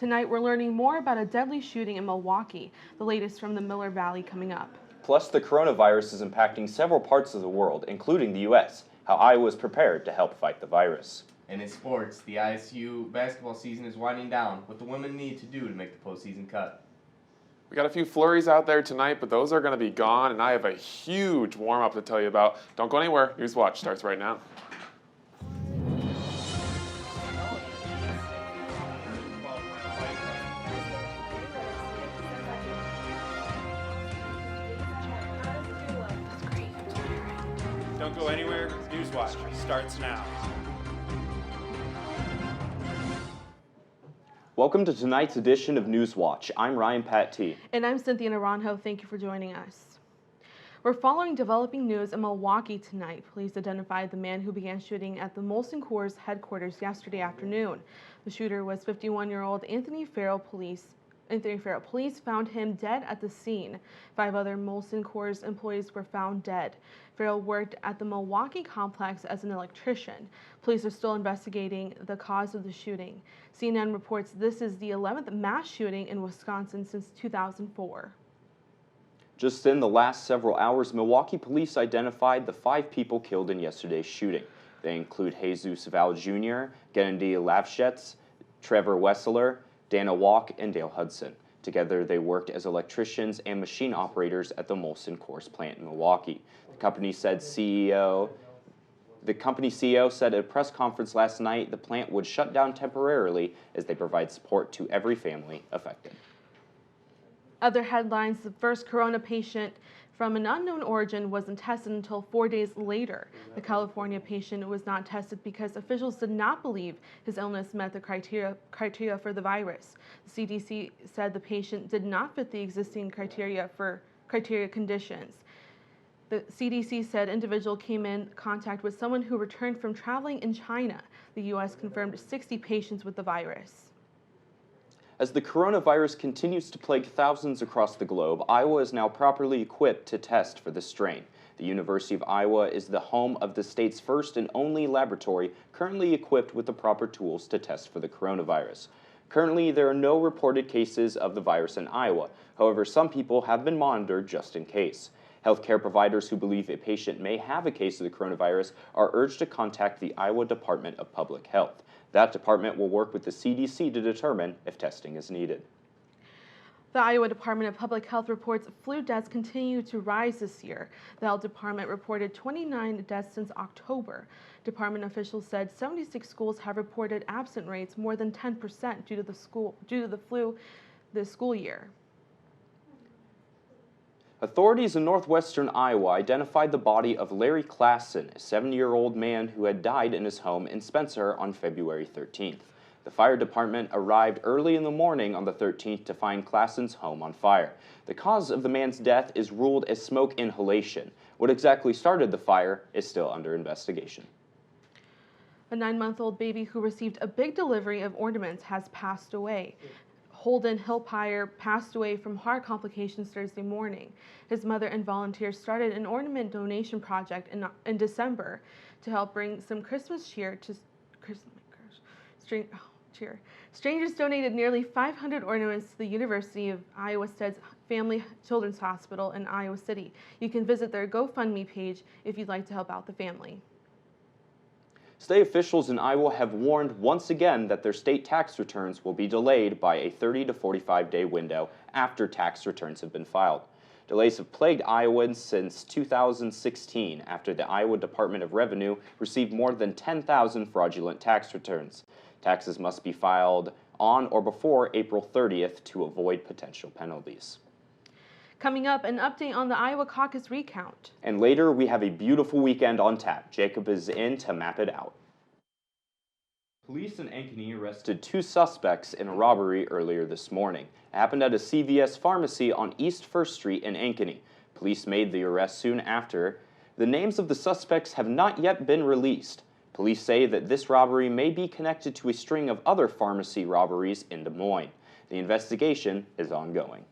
Tonight, we're learning more about a deadly shooting in Milwaukee, the latest from the Miller Valley coming up. Plus, the coronavirus is impacting several parts of the world, including the U.S., how Iowa is prepared to help fight the virus. And in sports, the ISU basketball season is winding down. What the women need to do to make the postseason cut. We got a few flurries out there tonight, but those are going to be gone, and I have a huge warm-up to tell you about. Don't go anywhere. NewsWatch starts right now. Don't go anywhere. NewsWatch starts now. Welcome to tonight's edition of NewsWatch. I'm Ryan Pat T. And I'm Cynthia Naranjo. Thank you for joining us. We're following developing news in Milwaukee tonight. Police identified the man who began shooting at the Molson Coors headquarters yesterday afternoon. The shooter was 51-year-old Anthony Farrell. Police found him dead at the scene. 5 other Molson Coors employees were found dead. Farrell worked at the Milwaukee complex as an electrician. Police are still investigating the cause of the shooting. CNN reports this is the 11th mass shooting in Wisconsin since 2004. Just in the last several hours, Milwaukee police identified the 5 people killed in yesterday's shooting. They include Jesus Val Jr., Gennady Lavshetz, Trevor Wessler, Dana Walk, and Dale Hudson. Together, they worked as electricians and machine operators at the Molson Coors plant in Milwaukee. The company CEO said at a press conference last night the plant would shut down temporarily as they provide support to every family affected. Other headlines: the first corona patient from an unknown origin wasn't tested until 4 days later. The California patient was not tested because officials did not believe his illness met the criteria for the virus. The CDC said the patient did not fit the existing criteria conditions. The CDC said individual came in contact with someone who returned from traveling in China. The U.S. confirmed 60 patients with the virus. As the coronavirus continues to plague thousands across the globe, Iowa is now properly equipped to test for the strain. The University of Iowa is the home of the state's first and only laboratory currently equipped with the proper tools to test for the coronavirus. Currently, there are no reported cases of the virus in Iowa. However, some people have been monitored just in case. Healthcare providers who believe a patient may have a case of the coronavirus are urged to contact the Iowa Department of Public Health. That department will work with the CDC to determine if testing is needed. The Iowa Department of Public Health reports flu deaths continue to rise this year. The health department reported 29 deaths since October. Department officials said 76 schools have reported absent rates more than 10% due to the flu this school year. Authorities in northwestern Iowa identified the body of Larry Klassen, a 7-year-old man who had died in his home in Spencer on February 13th. The fire department arrived early in the morning on the 13th to find Klassen's home on fire. The cause of the man's death is ruled as smoke inhalation. What exactly started the fire is still under investigation. A 9-month-old baby who received a big delivery of ornaments has passed away. Holden Hillpire passed away from heart complications Thursday morning. His mother and volunteers started an ornament donation project in December to help bring some Christmas cheer to Strangers donated nearly 500 ornaments to the University of Iowa Stead's Family Children's Hospital in Iowa City. You can visit their GoFundMe page if you'd like to help out the family. State officials in Iowa have warned once again that their state tax returns will be delayed by a 30 to 45-day window after tax returns have been filed. Delays have plagued Iowans since 2016 after the Iowa Department of Revenue received more than 10,000 fraudulent tax returns. Taxes must be filed on or before April 30th to avoid potential penalties. Coming up, an update on the Iowa caucus recount. And later, we have a beautiful weekend on tap. Jacob is in to map it out. Police in Ankeny arrested 2 suspects in a robbery earlier this morning. It happened at a CVS pharmacy on East 1st Street in Ankeny. Police made the arrest soon after. The names of the suspects have not yet been released. Police say that this robbery may be connected to a string of other pharmacy robberies in Des Moines. The investigation is ongoing.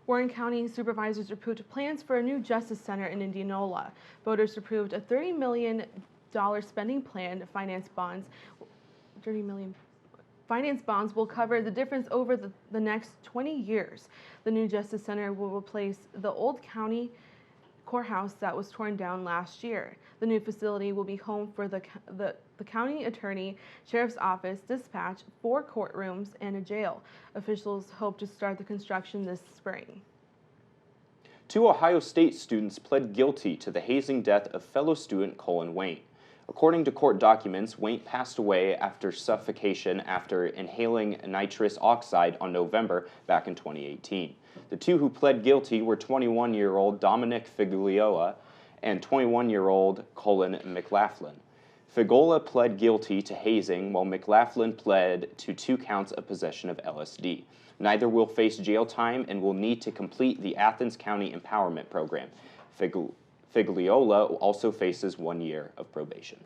Warren County supervisors approved plans for a new justice center in Indianola. Voters approved a $30 million spending plan to finance bonds. $30 million finance bonds will cover the difference over the next 20 years. The new Justice Center will replace the old county courthouse that was torn down last year. The new facility will be home for the county attorney, sheriff's office, dispatch, 4 courtrooms, and a jail. Officials hope to start the construction this spring. 2 Ohio State students pled guilty to the hazing death of fellow student Colin Wayne. According to court documents, Wayne passed away after suffocation after inhaling nitrous oxide on November back in 2018. The 2 who pled guilty were 21-year-old Dominic Figueroa and 21-year-old Colin McLaughlin. Figueroa pled guilty to hazing, while McLaughlin pled to 2 counts of possession of LSD. Neither will face jail time and will need to complete the Athens County Empowerment Program. Figueroa also faces 1 year of probation.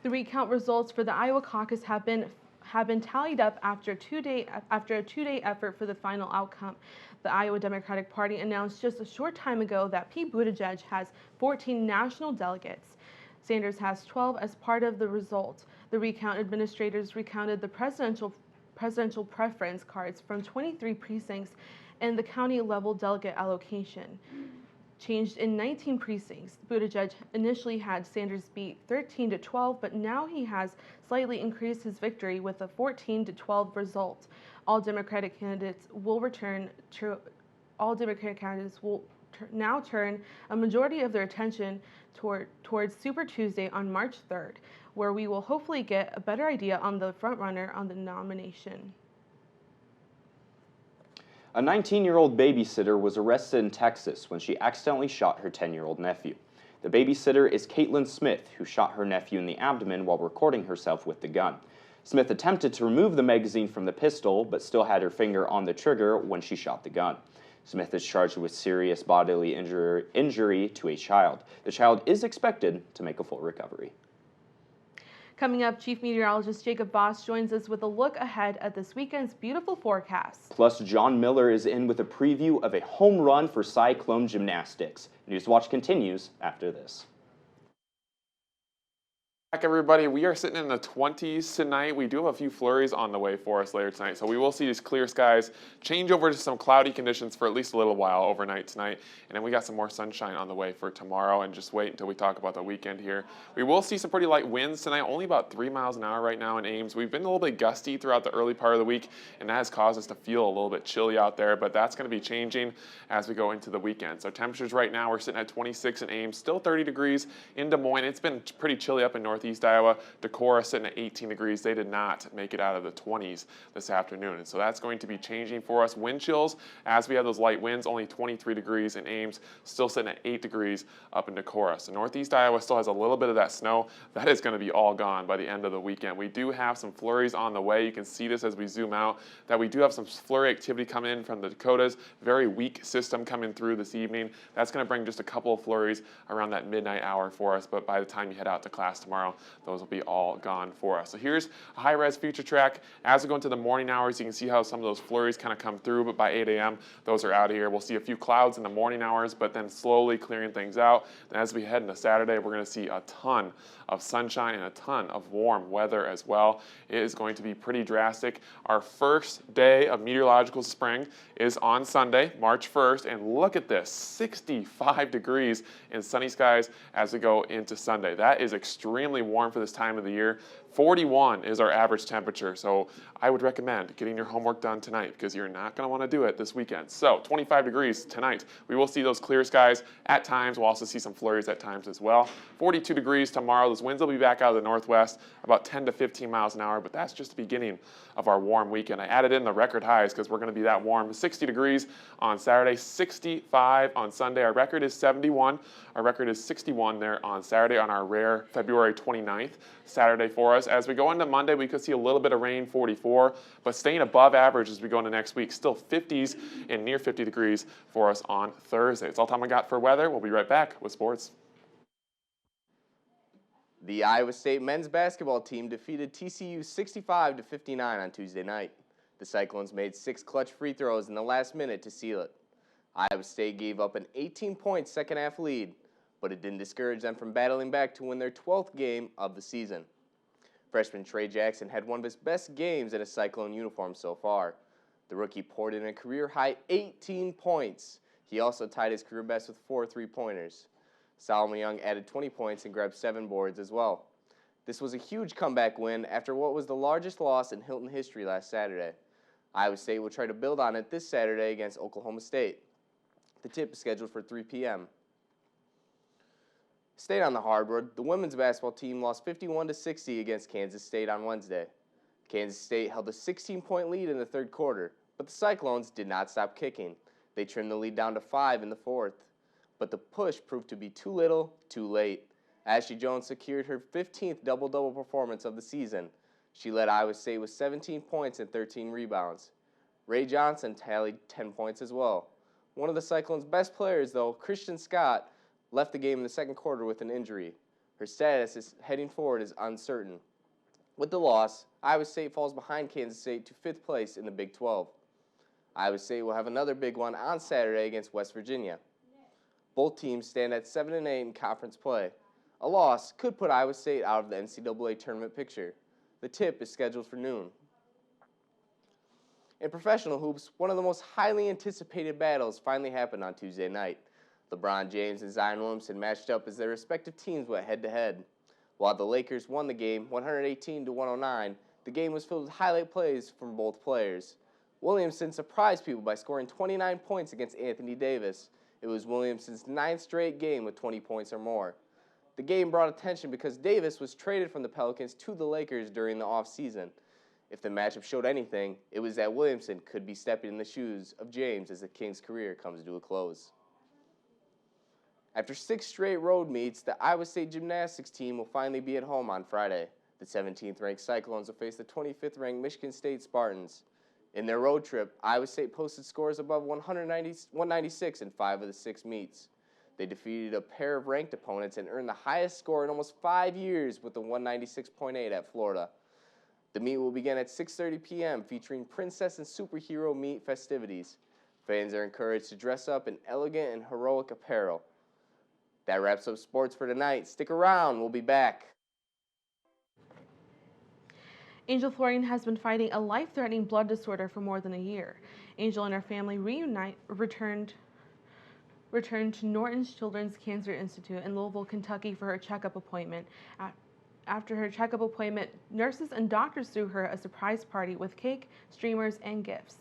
The recount results for the Iowa caucus have been tallied up after a two-day effort for the final outcome. The Iowa Democratic Party announced just a short time ago that Pete Buttigieg has 14 national delegates. Sanders has 12 as part of the result. The recount administrators recounted the presidential preference cards from 23 precincts and the county-level delegate allocation changed in 19 precincts. Buttigieg initially had Sanders beat 13-12, but now he has slightly increased his victory with a 14-12 result. All Democratic candidates will now turn a majority of their attention towards Super Tuesday on March 3rd, where we will hopefully get a better idea on the frontrunner on the nomination. A 19-year-old babysitter was arrested in Texas when she accidentally shot her 10-year-old nephew. The babysitter is Caitlin Smith, who shot her nephew in the abdomen while recording herself with the gun. Smith attempted to remove the magazine from the pistol, but still had her finger on the trigger when she shot the gun. Smith is charged with serious bodily injury to a child. The child is expected to make a full recovery. Coming up, Chief Meteorologist Jacob Voss joins us with a look ahead at this weekend's beautiful forecast. Plus, John Miller is in with a preview of a home run for Cyclone Gymnastics. NewsWatch continues after this. Back, everybody. We are sitting in the 20s tonight. We do have a few flurries on the way for us later tonight, so we will see these clear skies change over to some cloudy conditions for at least a little while overnight tonight, and then we got some more sunshine on the way for tomorrow, and just wait until we talk about the weekend here. We will see some pretty light winds tonight, only about 3 miles an hour right now in Ames. We've been a little bit gusty throughout the early part of the week, and that has caused us to feel a little bit chilly out there, but that's going to be changing as we go into the weekend. So temperatures right now, we're sitting at 26 in Ames, still 30 degrees in Des Moines. It's been pretty chilly up in northeast Iowa. Decorah sitting at 18 degrees. They did not make it out of the 20s this afternoon, and so that's going to be changing for us. Wind chills, as we have those light winds, only 23 degrees in Ames, still sitting at 8 degrees up in Decorah. So northeast Iowa still has a little bit of that snow. That is going to be all gone by the end of the weekend. We do have some flurries on the way. You can see this as we zoom out, that we do have some flurry activity coming in from the Dakotas. Very weak system coming through this evening. That's going to bring just a couple of flurries around that midnight hour for us, but by the time you head out to class tomorrow, those will be all gone for us. So here's a high-res future track. As we go into the morning hours, you can see how some of those flurries kind of come through, but by 8 a.m., those are out of here. We'll see a few clouds in the morning hours, but then slowly clearing things out. And as we head into Saturday, we're going to see a ton of sunshine and a ton of warm weather as well. It is going to be pretty drastic. Our first day of meteorological spring is on Sunday, March 1st, and look at this, 65 degrees in sunny skies as we go into Sunday. That is extremely warm for this time of the year. 41 is our average temperature, so I would recommend getting your homework done tonight because you're not going to want to do it this weekend. So 25 degrees tonight. We will see those clear skies at times. We'll also see some flurries at times as well. 42 degrees tomorrow. Those winds will be back out of the northwest, about 10 to 15 miles an hour, but that's just the beginning of our warm weekend. I added in the record highs because we're going to be that warm. 60 degrees on Saturday, 65 on Sunday. Our record is 71. Our record is 61 there on Saturday on our rare February 29th Saturday for us. As we go into Monday, we could see a little bit of rain, 44, but staying above average as we go into next week. Still 50s and near 50 degrees for us on Thursday. That's all time I got for weather. We'll be right back with sports. The Iowa State men's basketball team defeated TCU 65-59 on Tuesday night. The Cyclones made 6 clutch free throws in the last minute to seal it. Iowa State gave up an 18-point second-half lead, but it didn't discourage them from battling back to win their 12th game of the season. Freshman Trey Jackson had one of his best games in a Cyclone uniform so far. The rookie poured in a career-high 18 points. He also tied his career best with 4 3-pointers. Solomon Young added 20 points and grabbed 7 boards as well. This was a huge comeback win after what was the largest loss in Hilton history last Saturday. Iowa State will try to build on it this Saturday against Oklahoma State. The tip is scheduled for 3 p.m. Staying on the hardwood, the women's basketball team lost 51-60 against Kansas State on Wednesday. Kansas State held a 16-point lead in the third quarter, but the Cyclones did not stop kicking. They trimmed the lead down to 5 in the fourth, but the push proved to be too little, too late. Ashley Jones secured her 15th double-double performance of the season. She led Iowa State with 17 points and 13 rebounds. Ray Johnson tallied 10 points as well. One of the Cyclones' best players, though, Christian Scott, left the game in the second quarter with an injury. Her status is heading forward is uncertain. With the loss, Iowa State falls behind Kansas State to 5th place in the Big 12. Iowa State will have another big one on Saturday against West Virginia. Both teams stand at 7-8 in conference play. A loss could put Iowa State out of the NCAA tournament picture. The tip is scheduled for noon. In professional hoops, one of the most highly anticipated battles finally happened on Tuesday night. LeBron James and Zion Williamson matched up as their respective teams went head-to-head. While the Lakers won the game 118-109, the game was filled with highlight plays from both players. Williamson surprised people by scoring 29 points against Anthony Davis. It was Williamson's 9th straight game with 20 points or more. The game brought attention because Davis was traded from the Pelicans to the Lakers during the offseason. If the matchup showed anything, it was that Williamson could be stepping in the shoes of James as the Kings' career comes to a close. After 6 straight road meets, the Iowa State gymnastics team will finally be at home on Friday. The 17th-ranked Cyclones will face the 25th-ranked Michigan State Spartans. In their road trip, Iowa State posted scores above 196 in 5 of the 6 meets. They defeated a pair of ranked opponents and earned the highest score in almost 5 years with the 196.8 at Florida. The meet will begin at 6:30 p.m. featuring princess and superhero meet festivities. Fans are encouraged to dress up in elegant and heroic apparel. That wraps up sports for tonight. Stick around. We'll be back. Angel Florian has been fighting a life-threatening blood disorder for more than a year. Angel and her family returned to Norton's Children's Cancer Institute in Louisville, Kentucky for her checkup appointment. After her checkup appointment, nurses and doctors threw her a surprise party with cake, streamers, and gifts.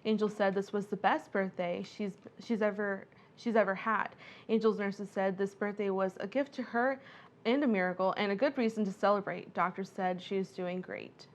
Angel said this was the best birthday she's ever had. Angel's nurses said this birthday was a gift to her and a miracle and a good reason to celebrate. Doctors said she is doing great.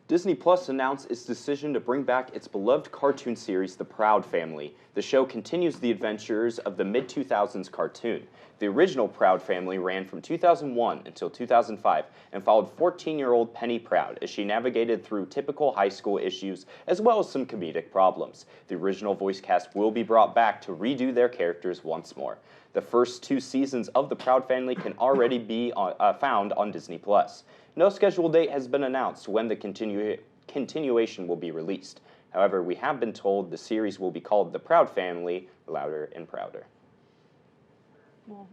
Disney Plus announced its decision to bring back its beloved cartoon series, The Proud Family. The show continues the adventures of the mid-2000s cartoon. The original Proud Family ran from 2001 until 2005 and followed 14-year-old Penny Proud as she navigated through typical high school issues as well as some comedic problems. The original voice cast will be brought back to redo their characters once more. The first 2 seasons of The Proud Family can already be found on Disney Plus. No scheduled date has been announced when the continuation will be released. However, we have been told the series will be called The Proud Family, Louder and Prouder. Well,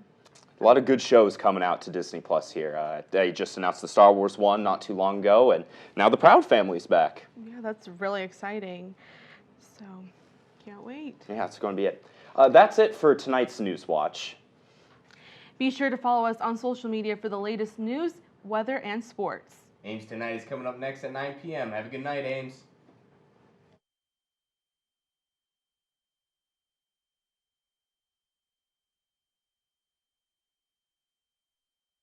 a lot of good shows coming out to Disney Plus here. They just announced the Star Wars one not too long ago, and now The Proud Family's back. yeah, that's really exciting. So, can't wait. Yeah, it's going to be it. That's it for tonight's News Watch. Be sure to follow us on social media for the latest news, weather, and sports. Ames Tonight is coming up next at 9 p.m. Have a good night, Ames.